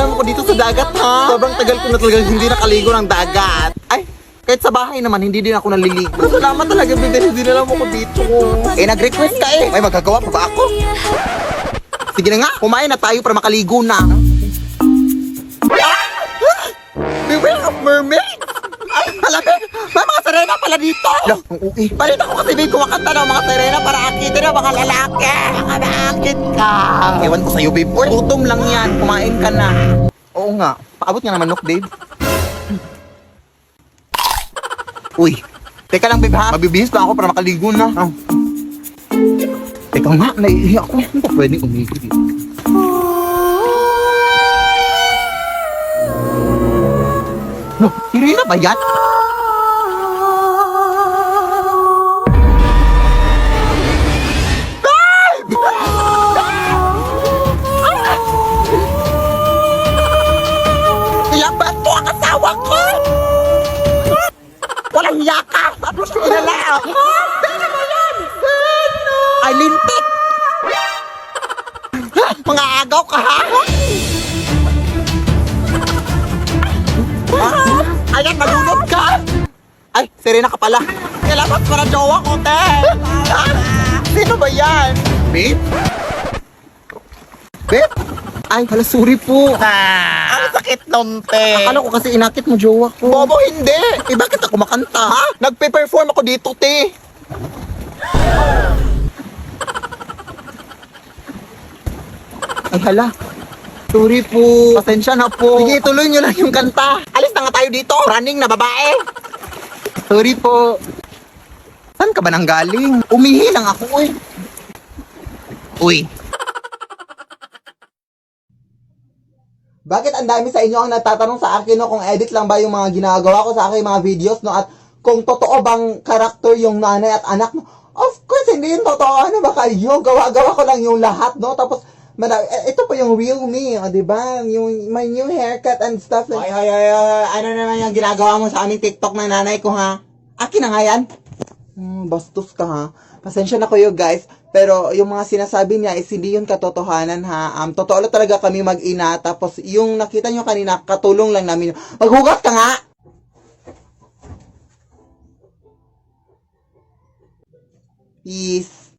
lang ako dito sa dagat, ha? Sobrang tagal ko na talaga hindi nakaligo ng dagat. Ay, kahit sa bahay naman, hindi din ako naliligo. Salamat talaga, bebe. Hindi na lang ako dito. Eh, nag-request ka eh. May magagawa pa ba ako? Sige na nga, kumain na tayo para makaligo na. Beware of mermaid! Ay, halapin! May mga sirena pala dito! Loh, ang uwi. Balita ko kasi may kumakanta ng mga sirena para akitin ng mga lalaki. Mga naakit ka. Ewan ko sa'yo, babe. Uy, gutom lang yan. Kumain ka na. Oo nga. Paabot nga naman, babe. Uy, teka lang, babe, ha? Mabibihis pa ako para makaligo na. Oh. Teka nga, naiiyak ako. Hindi pa pwedeng umigo dito. No, sirena ba yan? Kaya ba ito ang asawa ko? Walang hiya ka! Tapos kilala ako! Sino ba yan? Ay, lintik! Mga agaw ka, ha? Ayan, nalunod ka! Ay, Serena ka pala. Kailangan para jowa ko, te! Sino ba yan? Babe? Babe? Ay, hala, sorry po. Ang sakit nun, te. Akala ko kasi inakit mo jowa ko. Bobo, hindi. Eh, bakit ako makanta? Ha? Nagpe-perform ako dito, te. Ay, hala. Sorry po. Pasensya na po. Sige, tuloy nyo lang yung kanta. Alis na nga tayo dito. Running na babae. Sorry po. Saan ka ba nang galing? Umihi lang ako eh. Uy. Bakit ang dami sa inyo ang nagtatanong sa akin no, kung edit lang ba yung mga ginagawa ko sa aking mga videos no, at kung totoo bang karakter yung nanay at anak no? Of course, hindi yun totoo. Ano ba kayo? Gawa-gawa ko lang yung lahat, no? Tapos, ito po yung real me, oh, diba? Yung my new haircut and stuff. Like, ano naman yung ginagawa mo sa aming TikTok ng nanay ko, ha? Akin na nga yan? Bastos ka, ha? Pasensya na kayo, guys. Pero yung mga sinasabi niya is hindi yun katotohanan, ha? Totoo lang talaga kami mag-ina. Tapos yung nakita nyo kanina, katulong lang namin. Maghugas ka nga! Peace.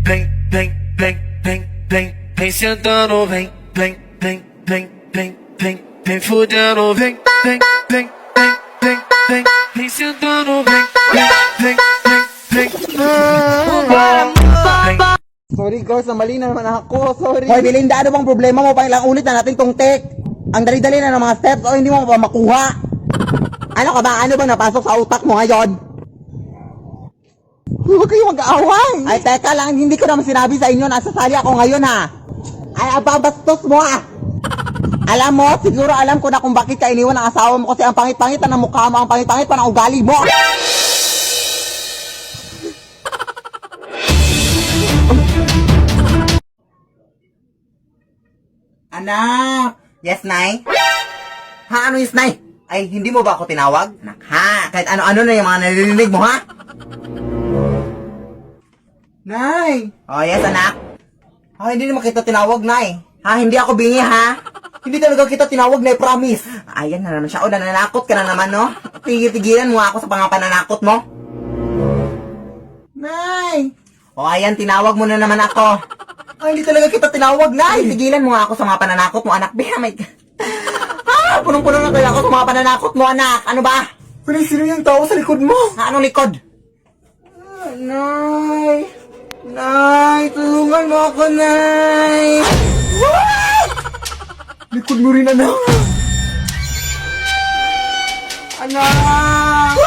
Vem, vem, vem, vem, vem, vem sentando, vem, vem, vem, vem, vem, vem, vem fudendo, vem, vem, vem, vem, vem, vem, vem sentando, vem, vem, vem, vem, vem. Sorry girls, mali na naman ako. Sorry. Hoy, Belinda, ano bang problema mo? Pang ilang ulit na natin tong take. Ang dali-dali na ng mga steps o hindi mo pa makuha. Ano ka ba? Ano ba napasok sa utak mo ngayon? Huwag kayo mag-aaway. Ay, teka lang. Hindi ko naman sinabi sa inyo. Nasasali ako ngayon, ha? Ay, ababastos mo, ha? Alam mo, siguro alam ko na kung bakit ka iniwan ng asawa mo kasi ang pangit-pangit na ng mukha mo, ang pangit-pangit pa ng ugali mo. Anak! Yes, Nay? Ha? Ano yes, Nay? Ay, hindi mo ba ako tinawag? Anak, ha? Kahit ano-ano na yung mga naririnig mo, ha? Nay! Oh, yes, anak? Ah, hindi naman kita tinawag, Nay. Ha? Hindi ako bingi, ha? Hindi talaga kita tinawag, Nay, promise. Ayan na naman siya. O, nananakot ka na naman, no? Tigil-tigilan mo ako sa pangapananakot mo. Nay! O, ayan, tinawag mo na naman ako. Ay, hindi talaga kita tinawag, Nay. Tigilan mo nga ako sa mga pananakot mo, anak. Beha, my God. Ah, punong-puno na kaya ako sa mga pananakot mo, anak. Ano ba? Sino yung tao sa likod mo? Ha, anong likod? Nay! Nay! Tulungan mo ako, Nay! Likod mo rin, anak! Anak!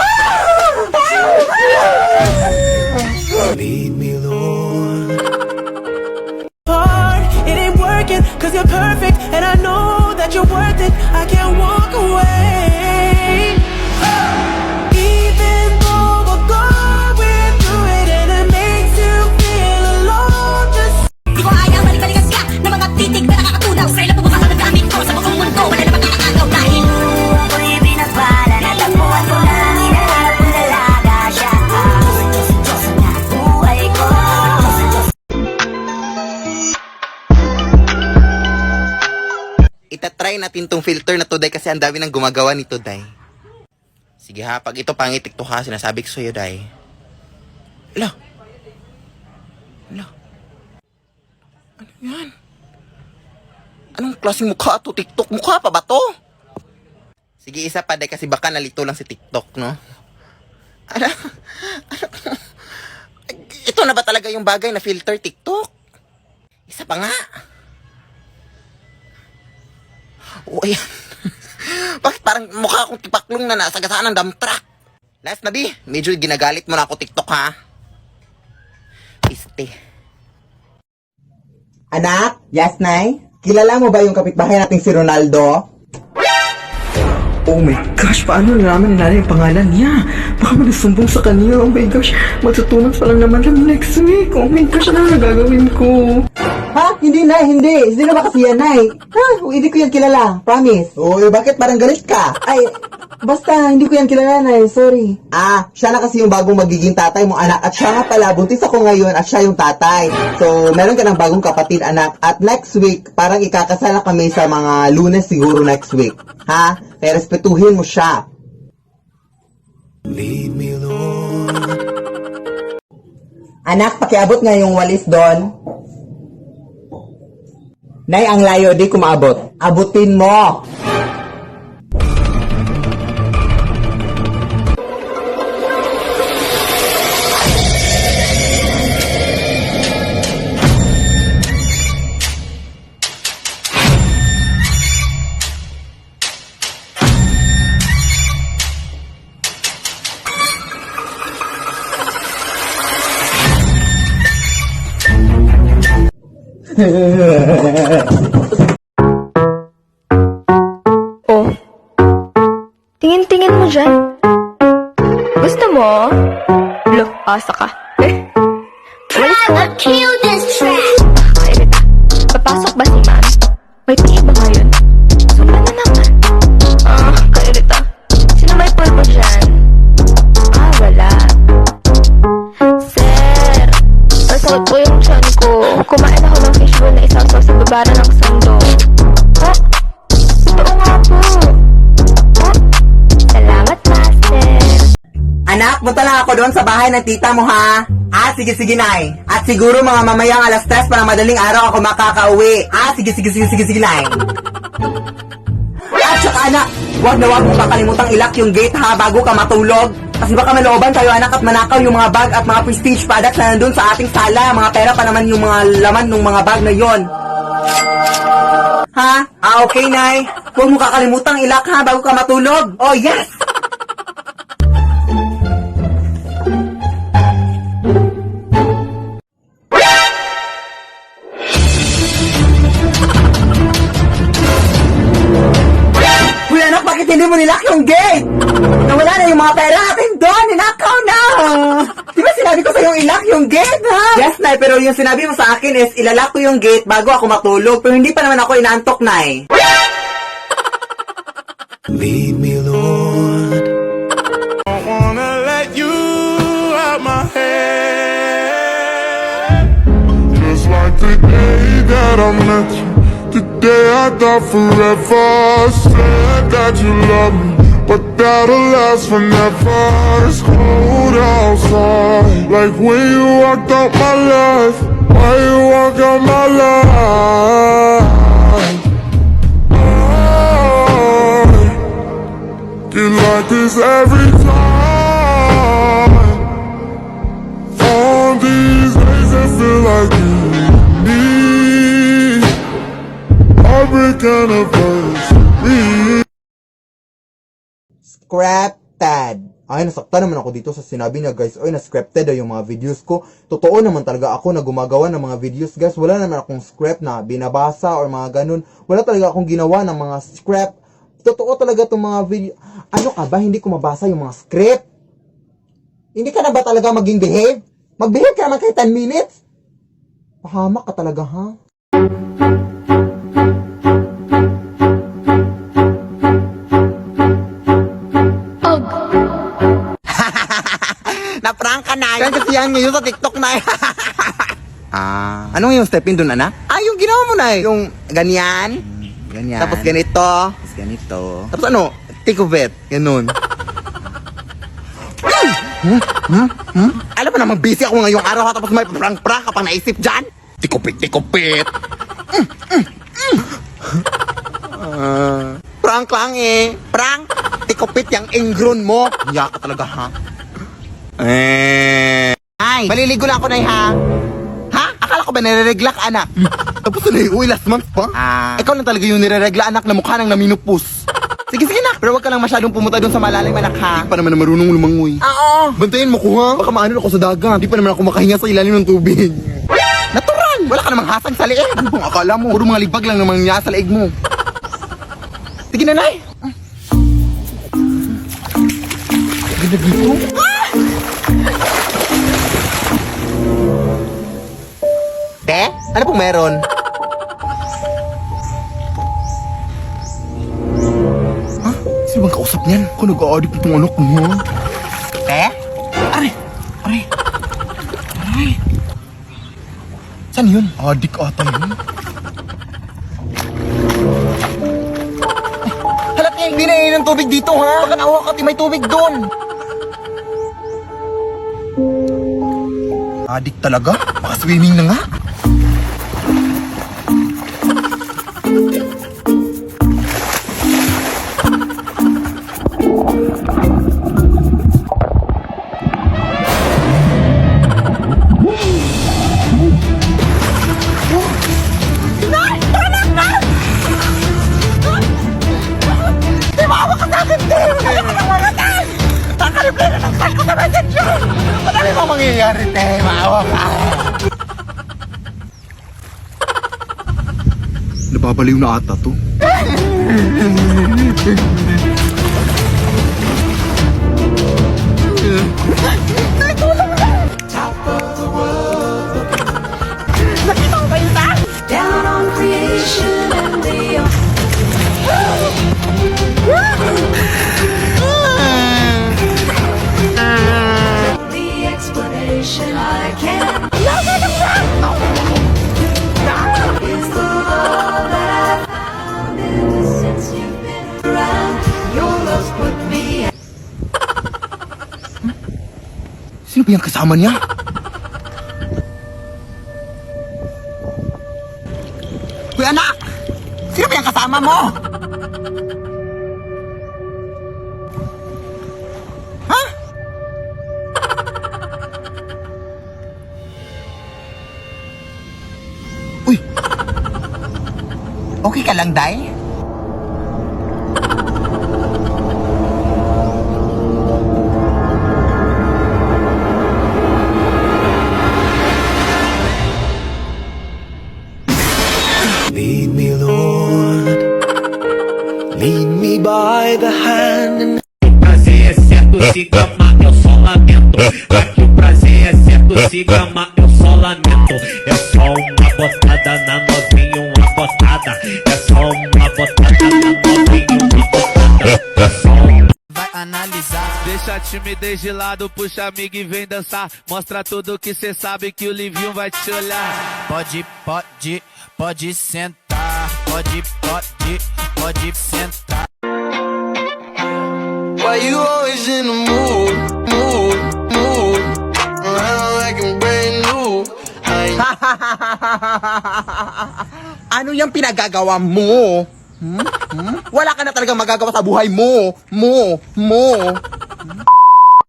Lead me, Lord. It ain't working, cause you're perfect, and I know that you're worth it. I can't walk away. Even though we're going through it, and it makes you feel alone. Just di ko ayaw balik-balikan siya ng mga titig na nakakatunaw sa ilang pumakagamit ko sa buong mundo. Wala na makakagaw dahil ako'y binagpala na tapuan ko na. Itatry natin tong filter na to, Day, kasi ang dami nang gumagawa nito, Day. Sige ha, pag ito pangit TikTok ha, sinasabi ko sa'yo, Day. Ala. Ala. Ano yan? Anong klaseng mukha to? TikTok mukha pa ba to? Sige, isa pa, Day, kasi baka nalito lang si TikTok, no? Ala. Ito na ba talaga yung bagay na filter TikTok? Isa pa nga. O, ayan. Bakit parang mukha akong tipaklong na nasa gasaan ng dump truck? Last na, Bi. Medyo ginagalit mo na ako TikTok, ha? Piste. Anak? Yes, Nay? Kilala mo ba yung kapitbahay nating si Ronaldo? Oh my gosh, paano nalaman nila yung pangalan niya? Baka manasumbong sa kanya. Oh my gosh, magtutunan pa lang naman kami next week. Oh my gosh, ano na gagawin ko? Ha? Hindi, Nay, hindi. Sino ba kasi yan, Nay? Ha? Hindi ko yan kilala. Promise. Oo, bakit parang galit ka? Ay, basta, hindi ko yan kilala, Nay. Sorry. Ah, siya na kasi yung bagong magiging tatay mo, anak. At siya nga pala, buntis ako ngayon at siya yung tatay. So, meron ka ng bagong kapatid, anak. At next week, parang ikakasala kami sa mga Lunes siguro next week. Ha? Kaya respetuhin mo siya. Lead me, Lord. Anak, pakiabot nga yung walis doon. Nay, ang layo, di kumaabot. Abutin mo! Oh, tingin-tingin mo dyan. Gusto mo? Look, asa ka. Walis ka na. Kill this track. Kairita. Papasok ba si ma'am? May tingin ba ngayon? Sobra na naman. Kairita. Sino may pulpo dyan? Wala. Sir, masakit po yung tiyan ko. Kumain ako ng fishbowl na isasaw sa babara ng sando. Oh, totoo nga po. Oh, salamat, master. Anak, punta lang ako doon sa bahay ng tita mo, ha? Sige, Nay. At siguro mga mamayang alas 3 para madaling araw ako makakauwi. Sige, Nay. At saka, anak, huwag mo kakalimutang ilak yung gate, ha, bago ka matulog. Kasi baka malooban tayo, anak, at manakaw yung mga bag at mga prestige products na nandun sa ating sala. Mga pera pa naman yung mga laman ng mga bag na yon. Ha? Okay, Nay. Huwag mo kakalimutang ilak, ha, bago ka matulog. Oh, yes! Uy, anak, bakit hindi mo nilak yung gate? Nawala na yung mga pera natin doon. Ninakaw na. Di ba sinabi ko sa'yo ilak yung gate, ha? Yes, Nay, pero yung sinabi mo sa akin is ilalak ko yung gate bago ako matulog. Pero hindi pa naman ako inaantok, Nay. Lead me, Lord. I wanna let you out my head. Just like the day that I met you. The day I thought forever. Said that you love me, but that'll last forever. It's cold outside, like when you walked out my life. Why you walk out my life? Get like this every time. On these days I feel like you need heartbreak anniversary. Scripted. Ay, nasaktan naman ako dito sa sinabi niya, guys. Oy, na-scripted yung mga videos ko. Totoo naman talaga ako na gumagawa ng mga videos, guys. Wala naman akong script na binabasa or mga ganun. Wala talaga akong ginawa ng mga script. Totoo talaga itong mga video. Ano ka ba? Hindi ko mabasa yung mga script. Hindi ka na ba talaga maging behave? Mag-behave ka naman kahit 10 minutes. Pahamak ka talaga, ha? Na-prank ka na. Kaya kasi yan ngayon sa TikTok na. Ano yung step in dun, anak? Yung ginawa mo na yung ganyan. Ganyan. Tapos ganito. Tapos ganito. Tapos ano? Tikubet. Ganun. Alam mo naman, busy ako ngayong araw ha, tapos may prank-prank ka pang naisip dyan. Tikupit. Prank lang eh. Prank. Tikupit yung ingron mo. Hiya ka talaga ha. Ay, maliligo lang ako na ha. Ha? Akala ko ba nireregla ka, anak? Tapos na uy, last month pa? Ikaw lang talaga yung nireregla, anak, na mukha nang naminupus. Sige na, pero wag ka lang masyadong pumunta doon sa malalim, anak, ha? Di pa naman na marunong lumangoy. Oo. Bantayan mo ko, ha? Baka maano ako sa dagat. Di pa naman ako makahinga sa ilalim ng tubig. Natural! Wala ka namang hasang sa liig. Ano bang akala mo? Puro mga libag lang namang niya sa liig mo. Sige na, Nay. Ganda dito. Te? Ano pong meron? Ha? Sino bang kausap niyan? Kung nag-a-audit itong anak mo, ha? Te? Are! Saan yun? Adik ata yun. Halat niya, hindi na yun ng tubig dito, ha? Baka nawa ka, may tubig doon. Adik talaga? Baka swimming na nga. Ano ba mangyayari, te? Maawa ka. Nababaliw na ata to. Down on creation and the explanation I can't. Is the love that I found ever since you've been around. Your love's put me. Sino ba yung kasama niya? Kuya anak! Sino ba yung kasama mo? Ha? Uy! Okay ka lang, Day? Lead me, Lord. Lead me by the hand and prazer é certo, se gama, eu só lamento. Aqui o prazer é certo, se gama, eu só lamento. É só uma botada na novinha, uma botada. É só uma botada na novinha, uma botada. É só uma... vai analisar. Deixa a timidez de lado, puxa amigo e vem dançar. Mostra tudo que cê sabe que o Livinho vai te olhar. Pode sentar. Pode sentar. Why you always in the mood? Around like I'm brand new. Ano yung pinagagawa mo? Wala ka na talagang magagawa sa buhay mo.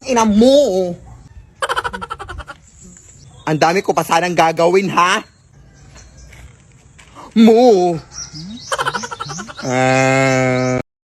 Ina mo. Ang dami ko pa sanang gagawin, ha? Mo.